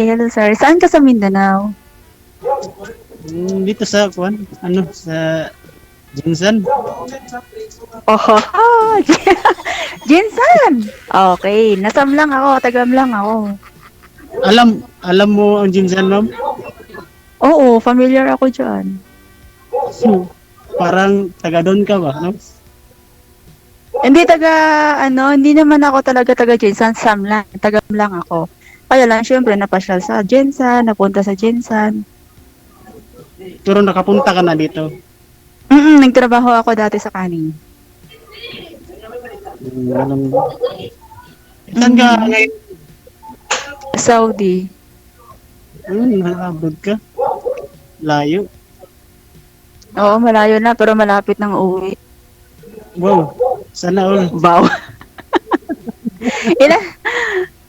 Hello, sir. Saan ka sa Mindanao? Dito sa kuan, sa Jinsan. Oho, Jinsan! Okay, nasam lang ako, tagam lang ako. Alam mo ang Jinsan, ma'am? Oo, familiar ako dyan. Parang taga doon ka ba, no? Hindi hindi naman ako talaga taga Jinsan, Sam lang, tagam lang ako. Kaya lang, syempre, napasyal sa Jinsan, napunta sa Jinsan. Pero nakapunta ka na dito. Nagtrabaho ako dati sa kanin. Ganun ba? Saan ka Mm, ngayon? Saudi. Naka-abroad ka? Layo. Oo, malayo na, pero malapit nang uuwi. Wow, sana all. Wow. ilan,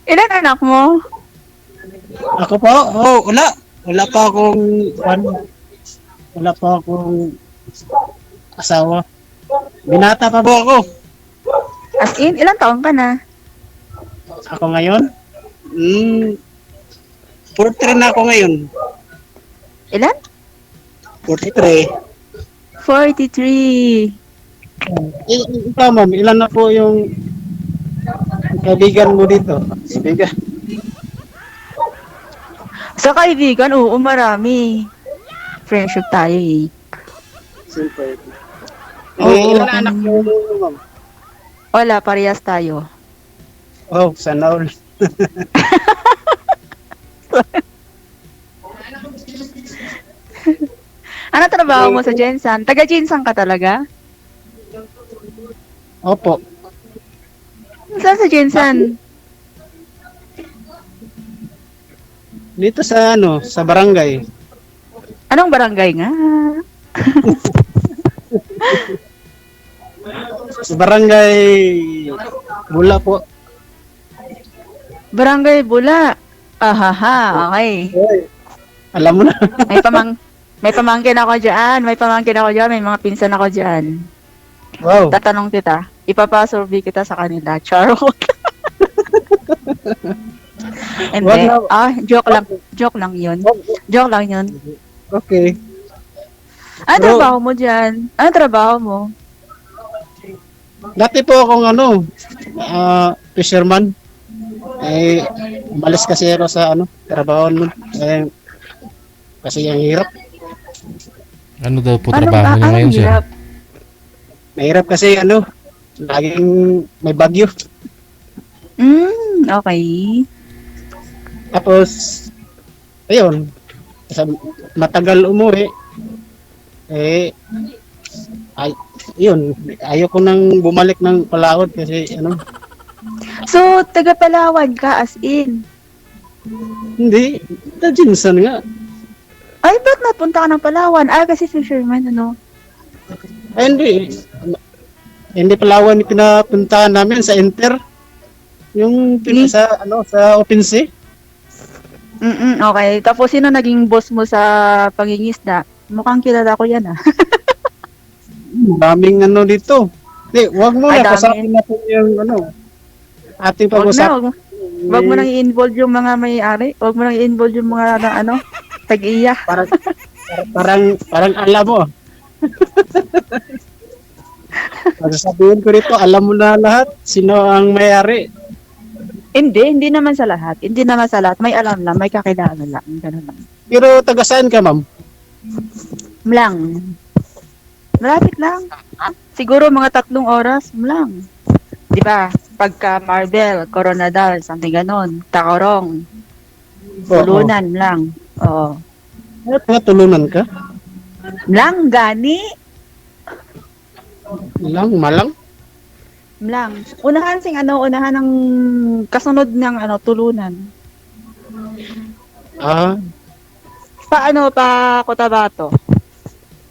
ilan anak mo? Ako po? Wala. Wala pa akong, kuwan, wala pa akong asawa. Binata pa po ako. As in, ilang taon ka na? Ako ngayon? 43 na ako ngayon. Ilan? 43. 43. Ikaw, ma'am, ilan na po yung kaibigan mo dito? Kaibigan. Sa kaibigan, oo, marami. Friendship tayo eh. Simple. Oo, Ilan na anak mo, ma'am? wala, parehas tayo. Oh, sana all. Ano trabaho mo sa Jensan? Taga Jensan ka talaga? Opo. Saan sa Jensan? Dito sa barangay. Anong barangay nga? Sa barangay Bula po. Barangay Bula. Ahaha, okay. Alam mo na. May pamang may pamangkin ako diyan, may mga pinsan ako diyan. Wow. Tatanong kita, ipapasurvey kita sa kanila. Charot. Hindi. Joke lang 'yun. Joke lang 'yun. Okay. Ano Bro, trabaho mo diyan? Ano trabaho mo? dati po akong fisherman. Umalis kasi ako sa trabaho nun. Kasi ang hirap. Ano daw po Anong, trabaho niyo anong ngayon, sir? hirap? Mahirap kasi laging may bagyo. Okay. Tapos, ayun, matagal umuwi. Ay, yun, ayoko nang bumalik ng Palawan kasi So, taga Palawan ka as in. hindi, Jinsan nga. Ay, ba't napunta ka ng Palawan? Kasi fisherman, ano? Ay, hindi Palawan yung pinapuntahan namin sa Inter. Yung sa Open Sea. Okay. Tapos, sino naging boss mo sa pangingisda? Mukhang kilala ko yan, ah. Daming dito. Hindi, wag mo Ay, na, dami. pasapin natin yung ating Wag na, pag-usap. wag mo nang i-involve yung mga may-ari. Wag mo nang i-involve yung mga, tag-iya. Parang alam mo. Sabihin ko rito, alam mo na lahat sino ang may-ari. Hindi naman sa lahat. Hindi naman sa lahat. May alam lang, may kakilala lang. Ganun lang. Pero taga saan ka, ma'am? Lang. Malapit lang. Siguro mga 3 oras lang. Di ba? Pagka Marbel, Coronadal, something ganon. Tacorong. Tulunan lang. Oo. Taga Tulunan ka? Lang, gani. Malang? Lang. Unahan ng kasunod ng tulunan. Pa Cotabato.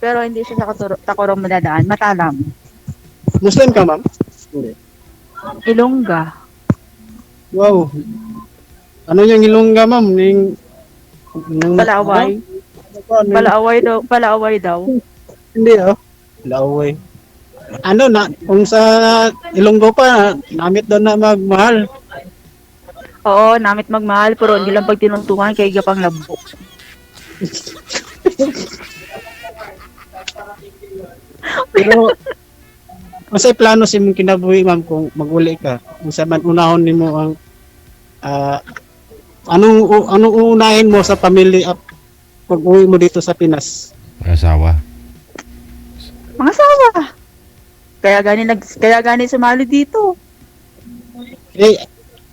Pero hindi siya sa Tacorong madadaan. Matalam. Muslim ka, ma'am? Hindi. Ilongga. Wow. Ano yung Ilongga, ma'am? Palaway. Palaway daw. Hindi, Palaway. Kung sa Ilonggo pa, namit doon na magmahal. Oo, namit magmahal, pero hindi lang pag tinuntungan kay gapang labo. Pero masay plano si mong kinabuhi ma'am kung maguli ka. Kung sa man unahon nimo ang ah, anong uunahin mo sa pamilya pag uwi mo dito sa Pinas? May asawa. Mga asawa. Kaya gani sumali dito. Eh,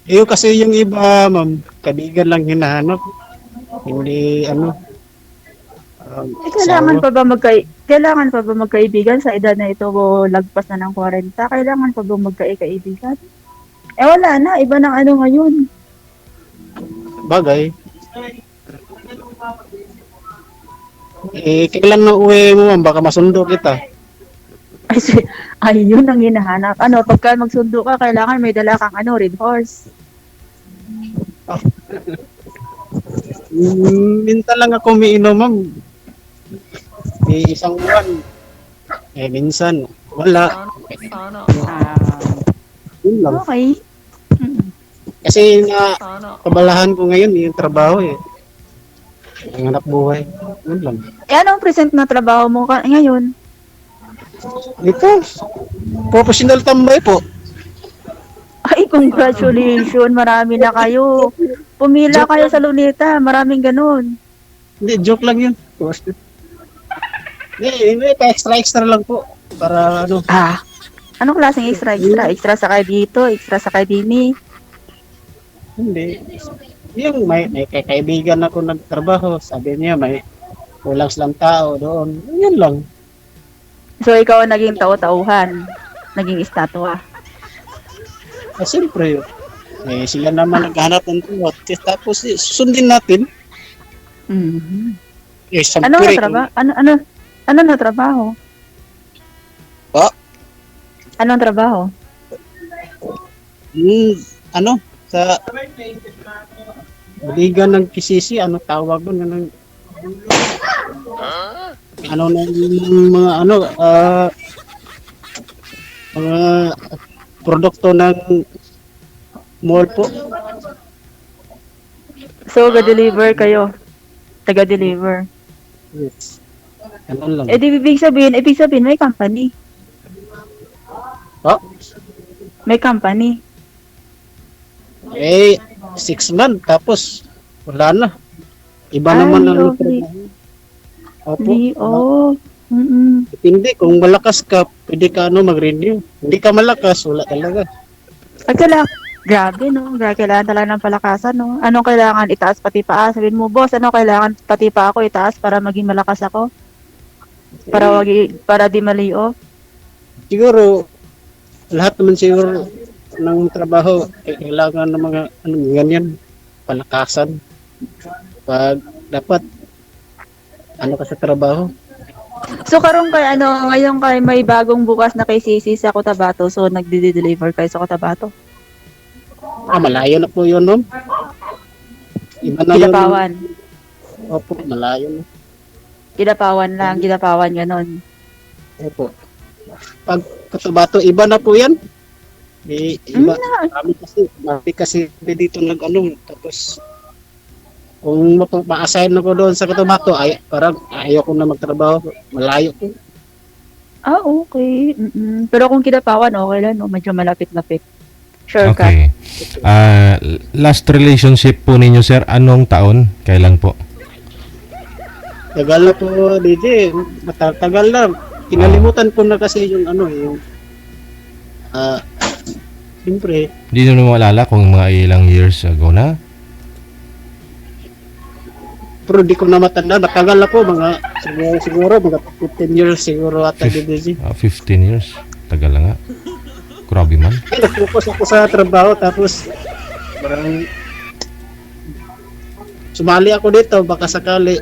iyo kasi yung iba ma'am, kaibigan lang hinahanap. Hindi ano, Kailangan asawa. pa ba magkaibigan sa edad na ito lagpas na ng 40? Kailangan pa ba magkaibigan? Eh wala na, iba ng ano ngayon. Bagay. Eh, kailan na uwi mo ma'am? Baka masundo kita. Yun ang hinahanap. Ano, pagka magsundo ka, kailangan may dala kang red horse. Minsan lang ako umiinom ma'am. Isang buwan. Eh, minsan. Wala. Yun lang. Okay. Mm. Kasi kabalahan ko ngayon yung trabaho eh. Ang hanap buhay. Yun lang. Anong present na trabaho mo ngayon? Ito, professional tambay po. Congratulations. Marami na kayo. Pumila kayo sa Luneta. Maraming ganun. Hindi, joke lang yun. Hindi, extra lang po. Para ano. Anong klaseng extra? Extra sakay dito, extra sakay dini. Hindi. Yung may kaibigan ako nagtrabaho. Sabi niya may kulang silang tao doon. Yun lang. So, ikaw ang naging tao-tauhan. Naging estatwa. Siyempre, sila naman naghanap ng tuwat. Tapos, sundin natin. Mm-hmm. Siyempre, Ano na trabaho? Ano na trabaho? Po? Anong trabaho? Sa Liga ng Kisisi, ano tawag doon? Ano na yung mga produkto ng mall po. So, ga-deliver kayo. Taga-deliver. Yes. Ano lang. Ibig sabihin, may company. Po? May company. 6 months, tapos wala na. Iba naman ang okay. Opo. Mm-mm. Depende, kung malakas ka, pwede ka mag-renew. Hindi ka malakas, wala talaga. Grabe, no? Kailangan talaga ng palakasan, no? Anong kailangan itaas pati paa? Sabihin mo, boss, ano kailangan pati pa ako itaas para maging malakas ako? Para di mali-off? Siguro, lahat naman siguro ng trabaho, kailangan ng mga ganyan, palakasan. Pag dapat, ka sa trabaho. So, ngayon kay may bagong bukas na kay Sisi sa Cotabato, so nagde-deliver kayo sa Cotabato? Malayo na po yun, no? Iba na yun. Kidapawan. Opo, malayo na. Kidapawan ganon. Opo. Pag Cotabato, iba na po yan. Iba. Marami kasi dito tapos kung ma-assign ako doon sa Cotabato, parang ayaw ko na magtrabaho. Malayo po. Okay. Mm-mm. Pero kung Kidapawan, okay lang, no? Medyo malapit-lapit. Shortcut. Okay. Last relationship po ninyo, sir, anong taon? Kailan po? Tagal na po, DJ. Matagal na. Kinalimutan ko na kasi yung siyempre. Hindi nyo na maalala kung mga ilang years ago na? Pero di ko na matanda. Matagal na po. Siguro mga 15 years siguro ata, DJ. 15 years. Tagal na nga. Grabe man. Nag-focus ako sa trabaho tapos parang sumali ako dito baka sakali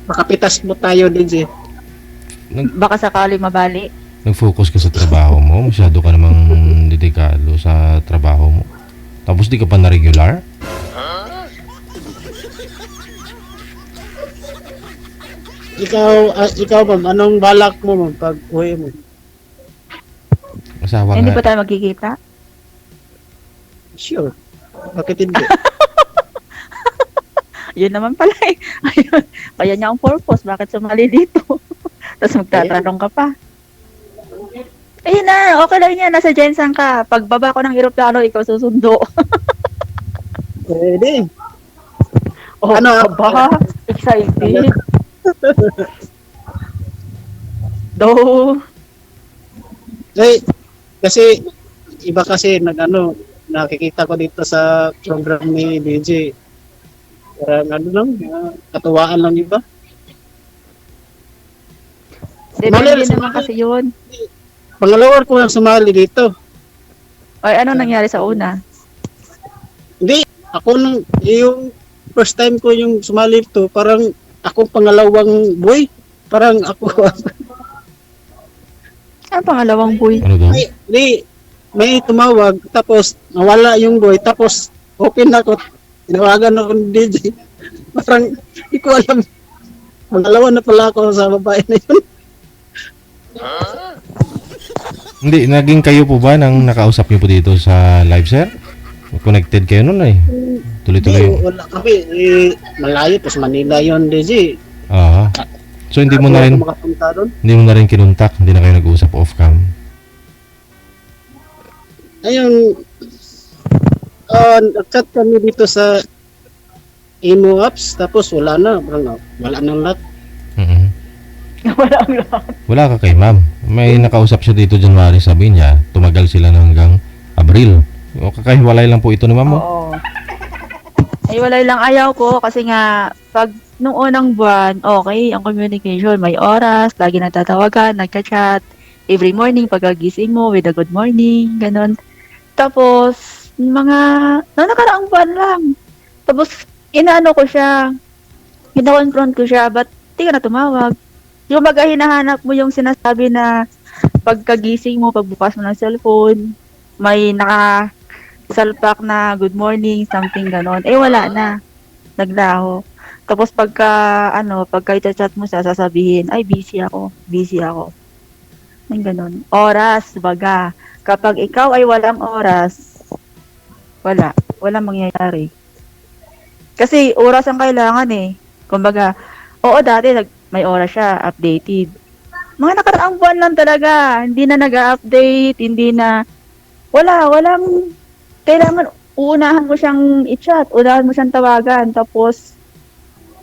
makapitas mo tayo din Baka sakali mabali. Nag-focus ka sa trabaho mo. Masyado ka namang dedikado sa trabaho mo. Tapos di ka pa na regular? Ikaw ma'am, anong balak mo ma'am pag uwi mo? Asawa Hindi nga. pa tayo magkikita? Sure. Bakit hindi? Yun naman pala eh. Ayun. Kaya niya ang purpose. Bakit sumali dito? Tapos magtatanong ka pa. Ayun na, okay lang yan. Nasa Jensen ka. Pagbaba ko ng eroplano, ikaw susundo. Pwede. Oh, Ano? ba? Excited. Do. Eh, kasi iba kasi nakikita ko dito sa program ni DJ. Parang katuwaan lang iba. Depende naman kasi yun. Pangalawa ko lang sumali dito. Ay, ano nangyari sa una? Hindi, yung first time ko yung sumali dito, parang ako pangalawang boy. Parang ako, Ang pangalawang boy. Ano daw? may tumawag, tapos nawala yung boy, tapos open ako, tinawagan ako ng DJ. Parang, hindi ko alam, pangalawa na pala ako sa babae na yun. Hindi, naging kayo po ba nang nakausap niyo po dito sa live, sir? Connected kayo nun eh. Tuloy-tuloy. Hindi, wala kami, malayo, tapos Manila yun, DJ. Ah. So hindi mo na rin Ako makapunta doon. hindi mo na rin kinuntak, hindi na kayo nag-usap off cam. Ayun, nag-chat kami dito sa Imo apps, tapos wala na, parang wala nang lahat. Mhm. Wala ang lahat. Wala ka kay ma'am. May nakausap siya dito January, sabi niya, tumagal sila hanggang Abril. O kakahiwalay lang po ito ni ma'am. Oh. Oo. Ay, wala lang ayaw ko kasi nga, pag nung unang buwan, okay, ang communication, may oras, lagi natatawagan, nagka-chat, every morning, pagkagising mo, with a good morning, ganon. Tapos, nakaraang buwan lang. Tapos, inaano ko siya, kina-confront ko siya, ba't di ka na tumawag? Yung baga hinahanap mo yung sinasabi na pagkagising mo, pagbukas mo ng cellphone, may nakasalpak na good morning, something ganon. Eh, wala na. Naglaho. Tapos pagka i-chat mo siya, sasabihin, ay, busy ako. May ganon. Oras, baga. Kapag ikaw ay walang oras, walang mangyayari. Kasi oras ang kailangan eh. Kumbaga, oo, dati may oras siya, updated. Mga nakaraang buwan lang talaga, hindi na nag-update, hindi na, walang, kailangan, uunahan mo siyang i-chat, uunahan mo siyang tawagan, tapos,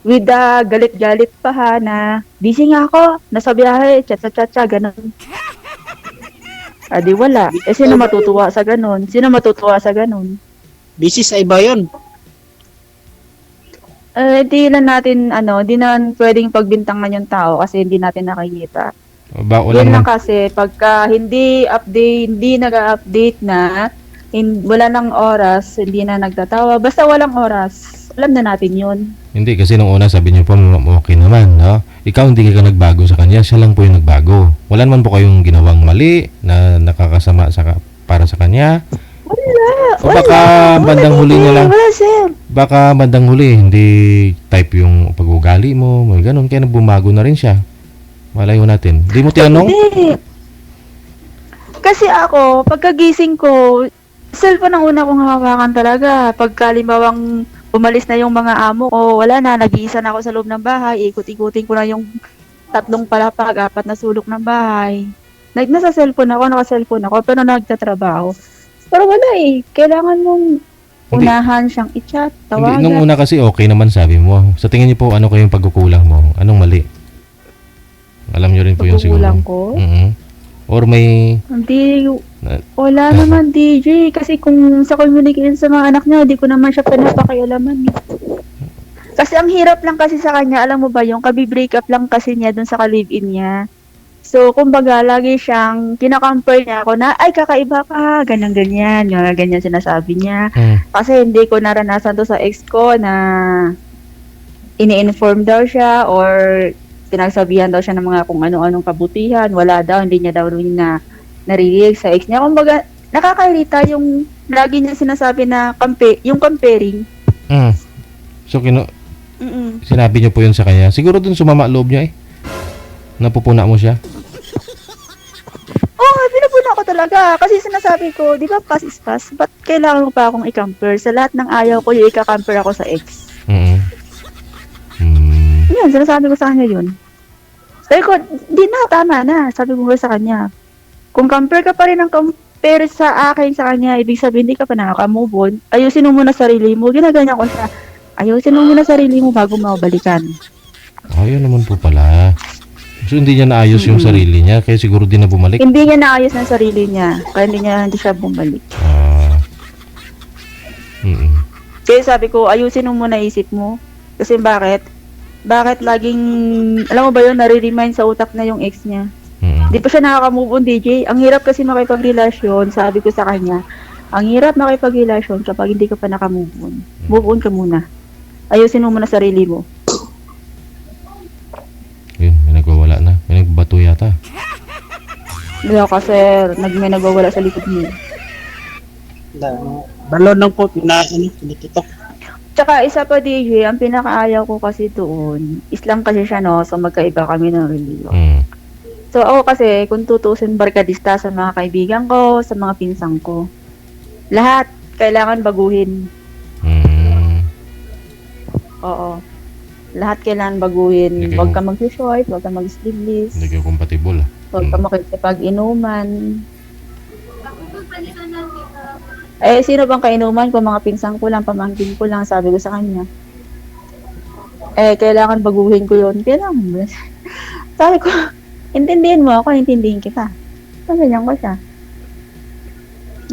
with the galit-galit pa ha, na, busy nga ako, nasa biyahe, chat, ganun. Adi wala. Eh, sino matutuwa sa ganun? Busy sa iba yun. Di naman pwedeng pagbintangan yung tao kasi hindi natin nakikita. Ba, wala Yun lang naman. kasi, pagka hindi nag-update na, wala nang oras, hindi na nagtatawa, basta walang oras, alam na natin yun. Hindi, kasi nung una sabi niyo po, okay naman, no? Ikaw hindi ka nagbago sa kanya, siya lang po yung nagbago. Wala naman po kayong ginawang mali na nakakasama para sa kanya. O baka bandang huli niya lang. Wala, sir. Baka bandang huli, hindi type yung pag-ugali mo, may ganun, kaya bumago na rin siya. Malayo natin. Hindi mo tinanong? Hindi. Kasi ako, pagkagising ko, cellphone ang una kong hawakan talaga. Pagka limbawang umalis na yung mga amo ko, wala na, nag-iisa na ako sa loob ng bahay, ikot-ikutin ko na yung 3 palapag, 4 na sulok ng bahay. Nasa naka-cellphone ako, pero nagtatrabaho. Pero wala eh, kailangan mong unahan siyang i-chat, Hindi, tawagan. nung una kasi okay naman sabi mo. Sa tingin niyo po, ano kayong pagkukulang mo? Anong mali? Alam niyo rin po yung siguro. Pagkukulang ko? Mhm. Or may... Hindi, wala naman DJ. Kasi kung sa communication sa mga anak niya, hindi ko naman siya pinapakialaman. Kasi ang hirap lang kasi sa kanya, alam mo ba yung kabi-break up lang kasi niya dun sa ka-live-in niya. So, kumbaga, lagi siyang kina-compare niya ako na, ay, kakaiba ka, ganyan-ganyan, ganyan sinasabi niya. Kasi hindi ko naranasan to sa ex ko na ini-inform daw siya or pinagsabihan daw siya ng mga kung ano-anong kabutihan. Wala daw, hindi niya daw rin na narinig sa ex niya. Kumbaga, nakakairita yung lagi niya sinasabi na yung comparing. So, sinabi niyo po yun sa kanya. Siguro dun sumama loob niya eh. Napupuna mo siya. Oh, pinapuna ko talaga talaga. Kasi sinasabi ko, di ba pass is pass? Ba't kailangan mo pa akong i-compare? Sa lahat ng ayaw ko, yung ika-compare ako sa ex. Mm. Mm. Yun, sinasabi ko sa kanya yun. Sabi ko, di na, tama na. Sabi ko sa kanya, kung compare ka pa rin ng compare sa akin sa kanya, ibig sabihin hindi ka pa nakaka-move on, ayusin mo muna sarili mo. Ginaganyan ko siya. Ayusin mo muna sarili mo bago mabalikan. Ayun naman po pala. So, hindi niya naayos yung sarili niya, kaya siguro di na bumalik. Hindi niya naayos ng sarili niya, kaya hindi siya bumalik. Ah. Mm. Kaya sabi ko, ayusin mo muna isip mo. Kasi bakit? Bakit laging, alam mo ba yun, nare-remind sa utak na yung ex niya. Mm. Di pa siya nakaka-move on, DJ. Ang hirap kasi makipagrelasyon, sabi ko sa kanya, ang hirap makipagrelasyon kapag hindi ka pa naka-move on. Move on ka muna. Ayusin mo muna sarili mo. Yun, may nagwawala na. May nagbato yata. Diba kasi may nagwawala sa likod mo. Balon lang po, pinititok. Tsaka isa pa, DJ, ang pinakaayaw ko kasi doon, Islam kasi siya, no? So magkaiba kami ng religion. Mm. So ako kasi, kung tutusin barkadista sa mga kaibigan ko, sa mga pinsang ko, lahat kailangan baguhin. Mm. Oo. Lahat kailangan baguhin. Hindi kayo- Huwag ka mag-short, huwag ka mag-sleeveless, Hindi kayo compatible ah. huwag ka makikipag-inuman. Eh, sino bang kainuman ko? Mga pinsang ko lang, pamangkin ko lang, sabi ko sa kanya. Eh, kailangan baguhin ko yun. Kailangan. Sabi ko, intindihin mo ako, intindihin kita. Ganyan ko siya.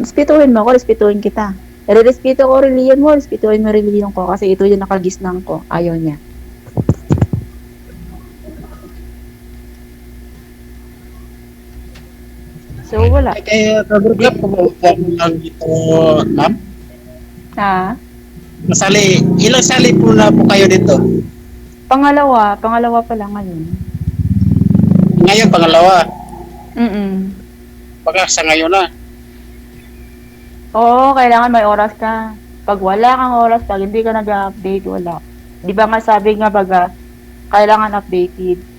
Respetuhin mo ako, respetuhin kita. Respeto ko reliyon mo, respetuhin mo reliyon ko. Kasi ito yung nakagisnang ko. Ayaw niya. So, wala. Kaya kaburga po lang dito, ma'am. Ha? Ilang sali po na po kayo dito? Pangalawa pa lang ngayon. Ngayon, pangalawa. Mm-mm. Baka sa ngayon na. Oo, kailangan may oras ka. Pag wala kang oras, pag hindi ka nag-update, wala. Di ba nga sabi nga baga, kailangan updated.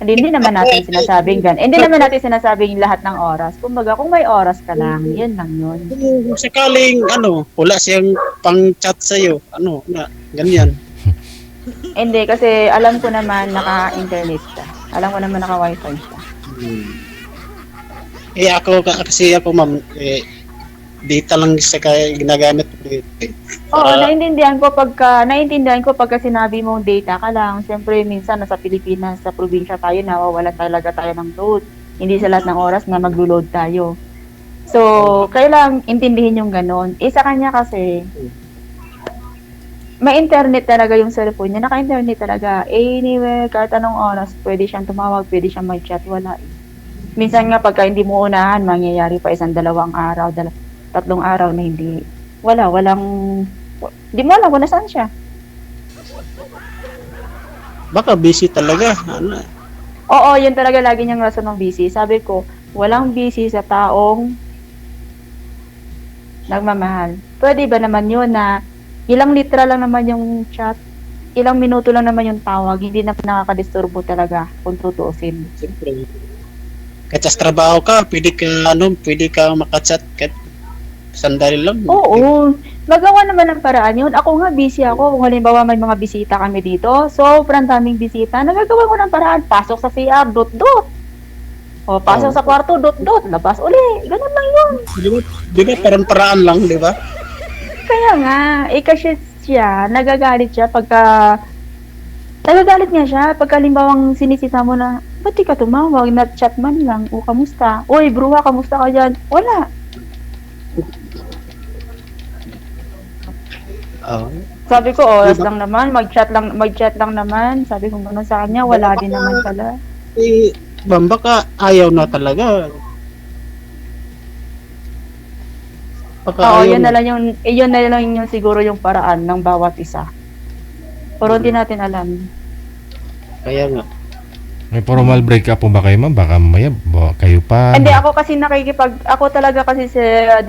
hindi naman natin sinasabing gan. Hindi naman natin sinasabing lahat ng oras. Kumbaga, kung may oras ka lang, yun lang yun. Kung sakaling, wala siyang pang-chat sa'yo, ganyan. Hindi, kasi alam ko naman naka-internet siya. Alam ko naman naka-wifi siya. Kasi ako, ma'am, data lang sa kaya ginagamit. Oo, naiintindihan ko pagka sinabi mong data ka lang. Siyempre, minsan nasa Pilipinas, sa probinsya tayo, nawawala talaga tayo ng load. Hindi sa lahat ng oras na maglo-load tayo. So, kailangang intindihin yung ganon. Sa kanya kasi, may internet talaga yung cellphone niya. Naka-internet talaga. Anyway, kahit anong oras, pwede siyang tumawag, pwede siyang mag-chat, wala. Minsan nga, pagka hindi mo unahan, mangyayari pa 1-2 araw, 3 araw na hindi. Di mo alam kung nasaan siya. Baka busy talaga. Oo, yun talaga lagi niyang rason ng busy. Sabi ko, walang busy sa taong nagmamahal. Pwede ba naman yun na ilang litra lang naman yung chat, ilang minuto lang naman yung tawag, hindi na nakakadisturbo talaga kung tutuusin. Siyempre. Kahit sa trabaho ka, pwede ka makachat kahit sandali lang. Oo, magawa naman ng paraan yun. Ako nga, busy ako. Kung halimbawa may mga bisita kami dito, sobrang daming bisita, nagagawa ko ng paraan. Pasok sa CR, dot-dot. O, pasok sa kwarto, dot-dot. Labas uli. Ganun lang yun. Di ba parang-paraan lang, di ba? Kaya nga, kasi siya, nagagalit nga siya pagka halimbawang sinisita mo na, ba't di ka tumawag, nat-chat man lang, o kamusta? Uy, bruha, kamusta ka dyan? Wala. Sabi ko, oras lang naman, mag-chat lang naman. Sabi ko gano'n sa kanya, wala din naman pala. Baka ayaw na talaga. Oo, yun na lang yung siguro yung paraan ng bawat isa. Pero hindi natin alam. Kaya nga. May formal break up po ba kayo, ma'am? Baka mamaya kayo pa. Hindi, ako talaga kasi sir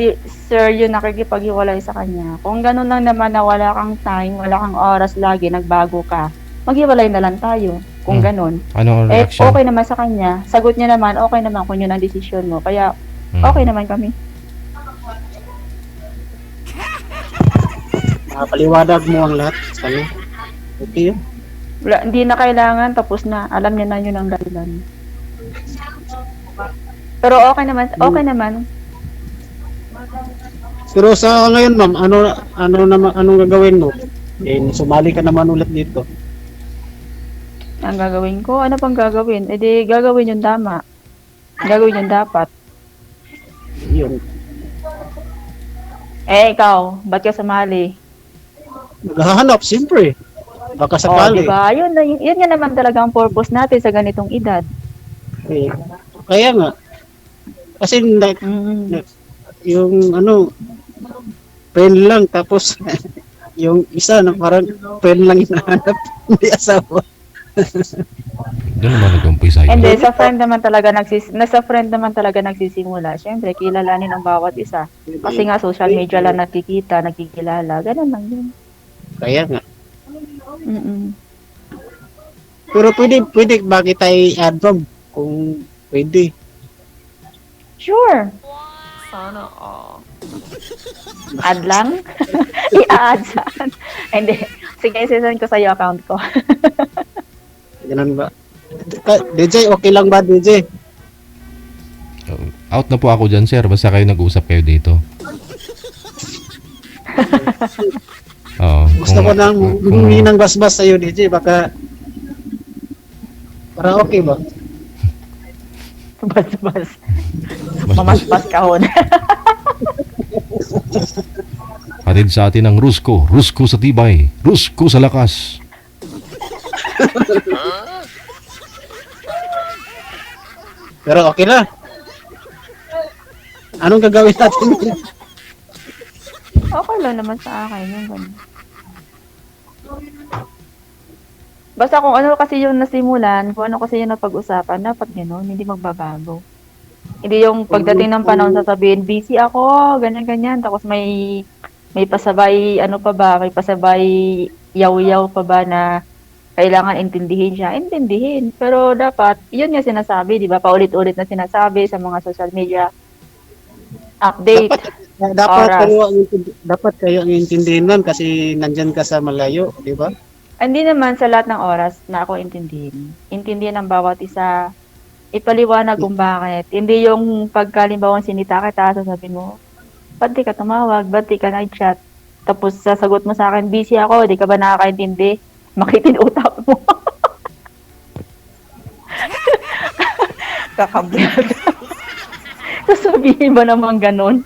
yung nakikipaghiwalay sa kanya. Kung ganun lang naman na wala kang time, wala kang oras lagi, nagbago ka, maghiwalay na lang tayo. Kung ganun. Ano ang reaction? Okay naman sa kanya. Sagot niya naman, okay naman kung yun ang desisyon mo. Kaya, Okay naman kami. Paliwanag mo ang lahat sa kanya. Okay yun. Wala, hindi na kailangan, tapos na. Alam niya na yun ang dahilan. Pero okay naman. Pero sa ngayon, ma'am, anong gagawin mo? Sumali ka naman ulit dito. Ang gagawin ko, ano pang gagawin? E di, gagawin yung tama. Gagawin yung dapat. Yun. Ikaw, ba't ka sumali? Naghahanap, siyempre. Baka sakali. Diba? Yun nga naman talaga ang purpose natin sa ganitong edad. Eh, kaya nga. Kasi yung friend lang, tapos yung isa na parang friend lang hinahanap, hindi asawa. Doon naman nag-umpisa yun. Hindi, sa friend naman talaga nagsisimula. Siyempre, kilalanin ang bawat isa. Kasi nga social media lang nakikita, nakikilala. Ganun lang yun. Kaya nga. Mm-mm. Pero pwede ba kita i-add, ma'am? Kung pwede. Sure. Sana Add lang? I-add saan? Hindi. Sige, isasend ko sa'yo account ko. Ganun ba? DJ, okay lang ba, DJ? Out na po ako dyan, sir. Basta kayo nag-usap kayo dito. Oo. Gusto ko nang humingi ng basbas sa'yo, DJ. Baka para okay ba? Bas-bas. Mamaspas kahon. Hatid sa atin ang Rusko. Rusko sa tibay. Rusko sa lakas. Pero okay na. Anong gagawin natin? Okay lang naman sa akin. Yung ganun. Basta kung ano kasi yung nasimulan, kung ano kasi yung napag-usapan, dapat gano'n, hindi magbabago. Hindi yung pagdating ng panahon sasabihin, busy ako, ganyan-ganyan, tapos may pasabay, ano pa ba, may pasabay yaw-yaw pa ba na kailangan intindihin siya, intindihin. Pero dapat, yun nga sinasabi, di ba, paulit-ulit na sinasabi sa mga social media, update, dapat kayo ang intindihin nun kasi nandyan ka sa malayo, di ba? Hindi naman sa lahat ng oras na ako intindihin. Intindihin ang bawat isa. Ipaliwanag kung bakit. Hindi yung pagkalimbawang sinita kita, sasabihin mo, ba't di ka tumawag? Ba't di ka nag-chat? Tapos sasagot mo sa akin, busy ako, di ka ba nakakaintindi? Makitin utak mo. Kakablag. Sasabihin ba naman ganun?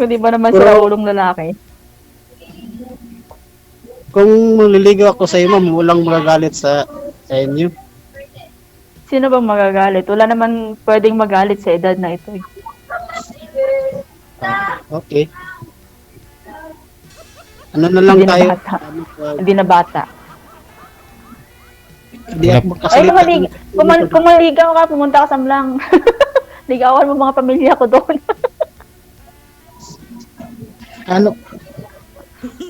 Hindi ba naman sila ulong lalaki? Kung maliligaw ako sa iyo, ma'am, walang magagalit sa inyo. Sino bang magagalit? Wala naman pwedeng magalit sa edad na ito. Okay. Ano na lang Hindi na tayo? bata. Hindi na bata. Hindi ako Ay, magkasalita. kung maligaw ka, pumunta ka sa Mlang. Ligawan mo mga pamilya ko doon. Ano?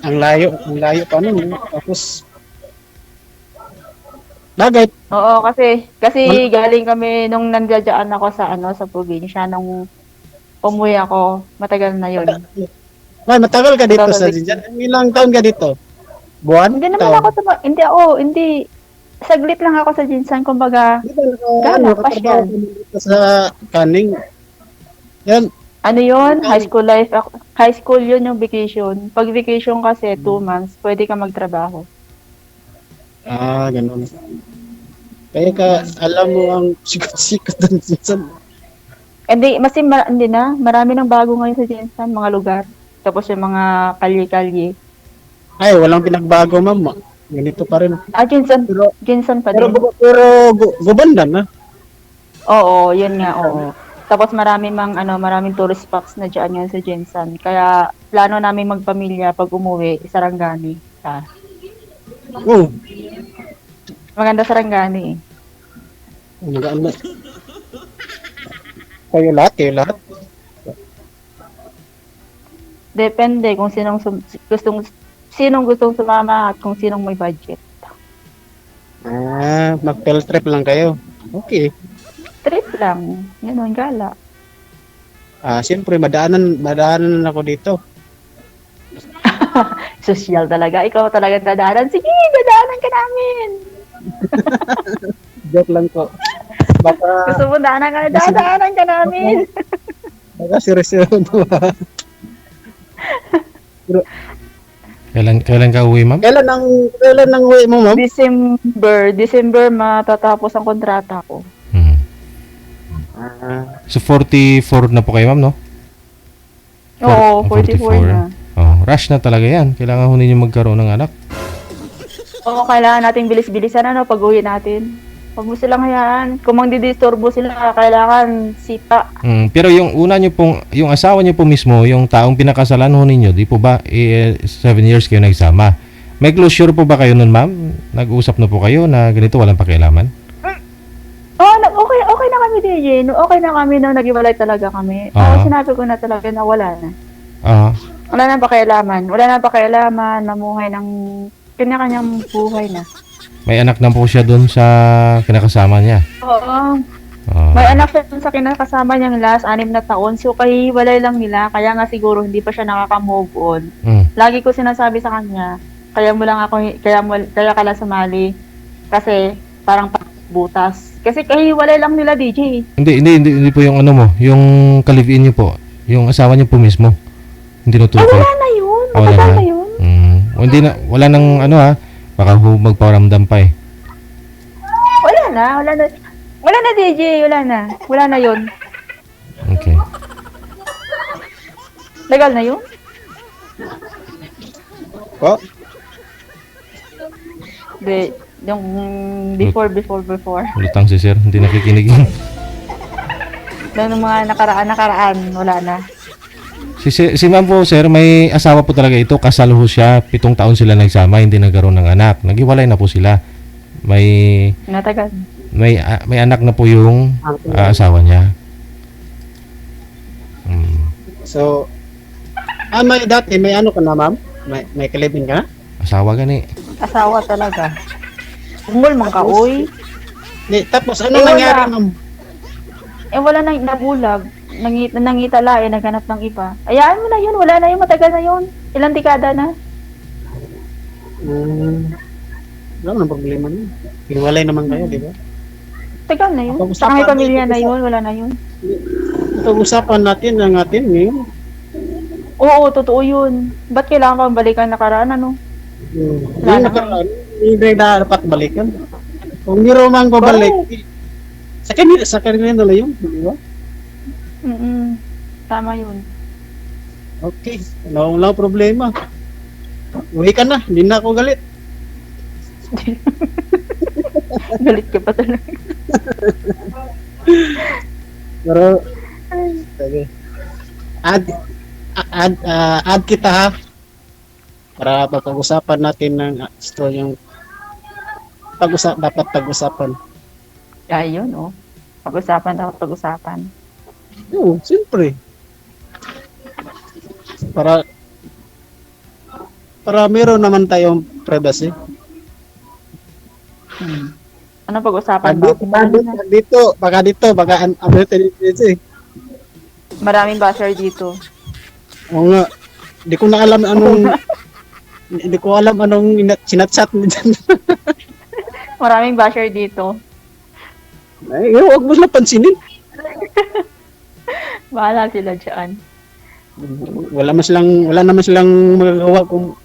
Ang layo pa nun. Tapos, bagay. Oo, kasi galing kami nung nandiyan ako sa probinsya nung umuwi ako, matagal na 'yon. Ay, matagal ka dito sa Jinjan. Ilang taon ka dito? Buwan? Hindi naman ako hindi. Saglit lang ako sa Jinsan, kumbaga, gala, pasyal. Sa kaning. Yan. Ano yun? High school life. High school yun yung vacation. Pag vacation kasi, 2 months, pwede ka magtrabaho. Ah, ganun. Kaya ka, alam mo ang sikot-sikot ng Jinsan. Hindi na. Marami nang bago ngayon sa Jinsan, mga lugar. Tapos yung mga kalye-kalye. Ay, walang pinagbago, ma'am. Ganito pa rin. Jinsan pa din. Pero gubanda na. Oo, yun nga, oo. Tapos maraming tourist spots na dyan yan sa Jinsan. Kaya plano namin magpamilya pag umuwi, Sarangani. Oh. Maganda Sarangani eh. Maganda. Kayo lahat. Depende kung sinong gustong sumama at kung sinong may budget. Mag-field trip lang kayo. Okay. Trip lang. Ganun, gala. Siyempre, madaanan ako dito. Social talaga. Ikaw talaga dadaanan. Sige, dadaanan ka namin. Joke lang po. Baka, Gusto mo dadaanan ka namin. baka seryoso ba? Kailan ka uwi, ma'am? Kailan ang uwi mo, ma'am? December matatapos ang kontrata ko. Hmm. Ah, So 44 na po kayo, ma'am, no? Oo, 44 na. Oh, rush na talaga yan. Kailangan ho ninyo magkaroon ng anak. Oo, kailangan natin bilis-bilisan pag-uwi natin. Huwag mo silang hayaan. Kung magdidisturbo sila, kailangan sipa. Pero yung una nyo pong, yung asawa nyo po mismo, yung taong pinakasalan ho ninyo, di po ba, 7 years kayo nagsama? May closure po ba kayo nun, ma'am? Nag-usap na po kayo na ganito, walang pakialaman? Oo, okay na kami, DJ. Okay na kami nung nag-iwalay talaga kami. Sinabi ko na talaga na wala na. Wala na pakialaman. Mamuhay ng kanya-kanyang buhay na. May anak na po siya dun sa kinakasama niya. Oo. May anak siya dun sa kinakasama niyang last 6 na taon. So, kahiwalay lang nila. Kaya nga siguro hindi pa siya nakaka-move on. Lagi ko sinasabi sa kanya, kaya ka lang sumali. Kasi, parang butas. Kasi kahiwalay lang nila, DJ. Hindi po yung ano mo, yung kalivin niyo po, yung asawa niyo po mismo. Hindi natutukoy. Wala na yun. Matagal na yun. Hindi na, wala nang ano baka magparamdam pa eh. Wala na, DJ. Wala na yun. Okay. Legal na yun? po? Yung before. Lutang si sir, hindi nakikinig. Yung mga nakaraan, wala na. Si ma'am po, sir, may asawa po talaga ito. Kasal ho siya. 7 taon sila nagsama, hindi nagkaroon ng anak. Naghiwalay na po sila. Natagal. May anak na po yung asawa niya. So, may ano ka na, ma'am? May kalibin ka na? Asawa gani. Asawa talaga. Umul man ka, uy. Tapos, ano wala. nangyari, ma'am? Wala na nabulag. Nangitala naghanap ng iba. Ayaan mo na yun, wala na yun, matagal na yun. Ilang dekada na. Wala nang problema nun. Hiwalay naman kayo, di ba? Tagal na yun. Saka may pamilya na yun, wala na yun. Pag-usapan natin ang atin ngayon. Oo, totoo yun. Ba't kailangan kang balikan nakaraan, ano? Yung nakaraan, hindi na dapat balikan. Kung hindi man babalik, sa kanila na yun, di ba? Tama yun. Okay, wala problema. Uwi ka na, hindi na ako galit. Galit ka pa talaga. Pero, sige. Add kita ha. Para pag-usapan natin ng yung dapat pag-usapan. Ayun, oh. Pag-usapan. Oo, siyempre. Para meron naman tayong privacy. Ano pag-usapan ba? Baka Maraming basher dito. Oo nga. Hindi ko alam anong sinat-chat mo dyan. Maraming basher dito. Ay, huwag mo na pansinin. Bahala sila dyan. Wala naman silang magagawa kung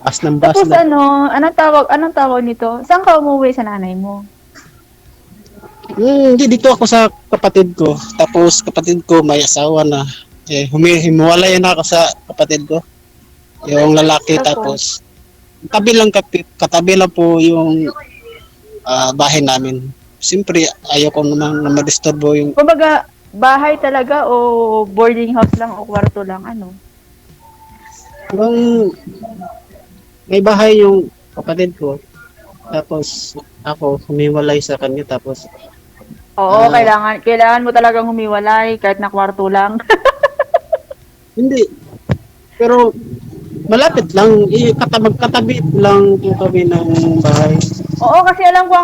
bas ng bas Tapos na. anong tawag nito? Saan ka umuwi sa nanay mo? Hindi, dito ako sa kapatid ko. Tapos kapatid ko may asawa na. Humiwalay na ako sa kapatid ko. Yung lalaki. Tapos katabi lang po yung bahay namin. Siyempre, ayoko naman na ma-disturbo yung... Kumbaga, bahay talaga o boarding house lang o kwarto lang, ano? May bahay yung kapatid ko. Tapos, ako, humiwalay sa kanya. Tapos, Oo, kailangan mo talagang humiwalay kahit na kwarto lang. hindi. Pero, malapit lang. Magkatabi lang po kami ng bahay. Oo, kasi alam ko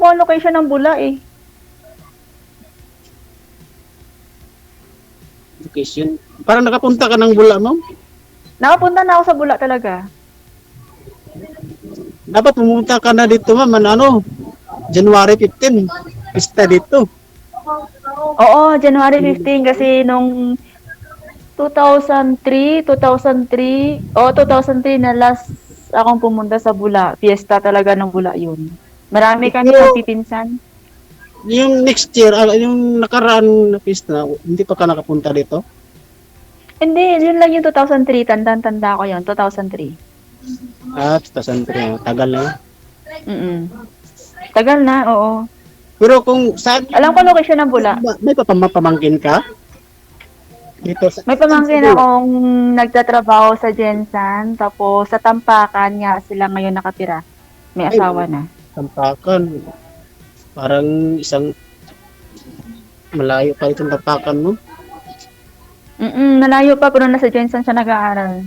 ang location ng bula eh. vacation. Parang nakapunta ka ng Bula, ma'am. Nakapunta na ako sa Bula talaga. Dapat pumunta ka na dito, ma'am. Ano, January 15. Pista dito. Oo, January 15 kasi nung 2003 na last akong pumunta sa Bula. Fiesta talaga ng Bula yun. Marami kami magpipinsan. Yung next year, yung nakaraan na pista, hindi pa ka nakapunta dito? Hindi, yun lang yung 2003. Tanda ko yun, 2003. 2003. Tagal na yun. Mm-mm. Tagal na, oo. Pero kung saan, Alam ko location ng Bula. may pamangkin ka? Dito sa, May pamangkin akong nagtatrabaho sa Jensan, tapos sa Tampakan nga sila ngayon nakatira. May asawa na. Tampakan. Parang isang malayo pa itong Tampakan mo. Nalayo pa pero nasa Jensan siya nag-aaral.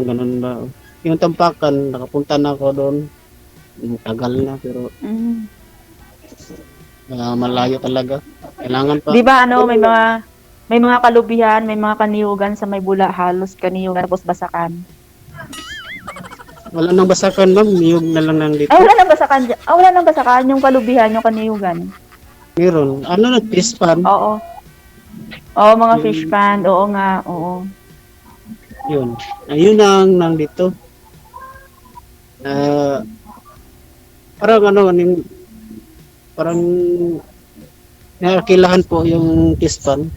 Ganun ba? Yung Tampakan, nakapunta na ako doon. Tagal na, pero malayo talaga. Kailangan pa. Di ba may mga kalubihan, may mga kaniyugan sa may Bula, halos kaniyugan tapos basakan. Wala nang basakan, ma'am. Niyog na lang nang dito. Wala nang basakan. Wala nang basakan yung kalubihan, yung kaniyugan. Meron. Ano na, fish pan? Oo. Oo, mga fish pond. Oo nga, oo. Yun. Ayun ang nang dito. Parang parang nakakilahan po yung fish pan.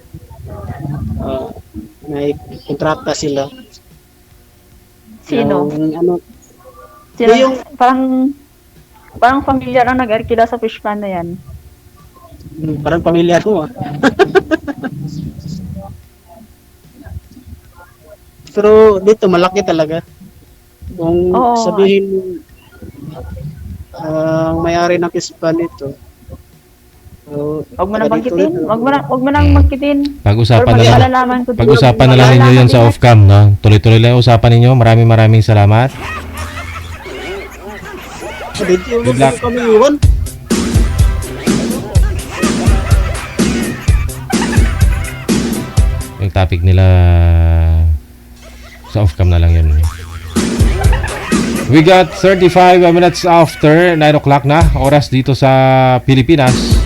May kontrata sila. Sino? Yung, Sino? yung- Parang familiar ang nag-arkila sa fish pond na yan. parang pamilyar ko. Pero dito malaki talaga. Kung Oo. sabihin may-ari ng fish pan ito. Huwag mo nang bangkitin. Huwag mo nang bangkitin. Pag-usapan na Or lang. malalaman ko. Pag-usapan na lang ninyo yan sa off-cam, no? Tuloy-tuloy lang yung usapan ninyo. Maraming salamat. Good luck. Kami iwan. Yung topic nila sa off-cam na lang yun. We got 35 minutes after 9 o'clock na. Oras dito sa Pilipinas.